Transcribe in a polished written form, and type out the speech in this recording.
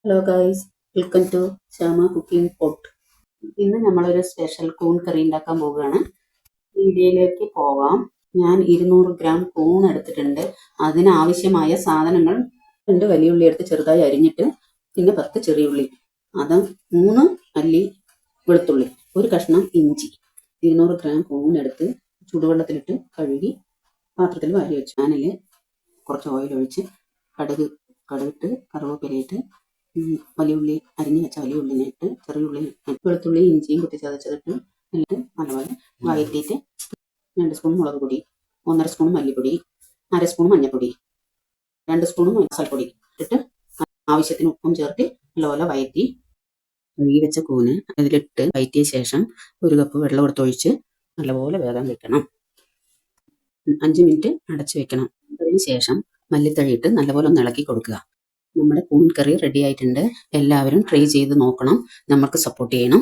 Hello guys, welcome to Shyama cooking pot. ഇന്ന് നമ്മളൊരു special കൂൺ കറി ഉണ്ടാക്കാൻ പോവുകയാണ്. വീഡിയോയിലേക്ക് പോകാം. ഞാൻ 200 ഗ്രാം കൂൺ എടുത്തിട്ടുണ്ട്. അതിനാവശ്യമായ സാധനങ്ങൾ: 2 വലിയ ഉള്ളി എടുത്ത് ചെറുതായി അരിഞ്ഞിട്ട്, പിന്നെ 10 ചെറിയ ഉള്ളി, അത് 3 അല്ലി വെളുത്തുള്ളി, ഒരു കഷ്ണം ഇഞ്ചി. 200 ഗ്രാം കൂൺ എടുത്ത് ചുടുവെള്ളത്തിലിട്ട് കഴുകി പാത്രത്തിൽ വാരി വെച്ചു. പാനിൽ കുറച്ച് ഓയിൽ ഒഴിച്ച് കടുകിട്ട് കറിവേപ്പിലയിട്ട് വലിയ ഉള്ളി അരിഞ്ഞ് വെച്ച വലിയ ഉള്ളിനെ ഇട്ട്, ചെറിയ ഉള്ളി, വെളുത്തുള്ളി ഇഞ്ചിയും കുത്തിച്ചതച്ചതിട്ട് എന്നിട്ട് നല്ലപോലെ വഴറ്റിയിട്ട് 2 സ്പൂൺ മുളക് പൊടി, 1.5 സ്പൂൺ മല്ലിപ്പൊടി, 1/2 സ്പൂൺ മഞ്ഞൾപ്പൊടി, 2 സ്പൂൺ മസാലപ്പൊടി ഇട്ടിട്ട് ആവശ്യത്തിന് ഉപ്പും ചേർത്ത് നല്ലപോലെ വഴറ്റി കഴുകി വെച്ച കൂന് അതിലിട്ട് വഴറ്റിയ ശേഷം 1 കപ്പ് വെള്ളം എടുത്തൊഴിച്ച് നല്ലപോലെ വേകാൻ വെക്കണം. 5 മിനിറ്റ് അടച്ചു വെക്കണം. അതിന് ശേഷം മല്ലിത്തഴയിട്ട് നല്ലപോലെ ഒന്ന് ഇളക്കി കൊടുക്കുക. നമ്മുടെ കൂൺ കറി റെഡി ആയിട്ടുണ്ട്. എല്ലാവരും ട്രൈ ചെയ്ത് നോക്കണം. നമുക്ക് സപ്പോർട്ട് ചെയ്യണം.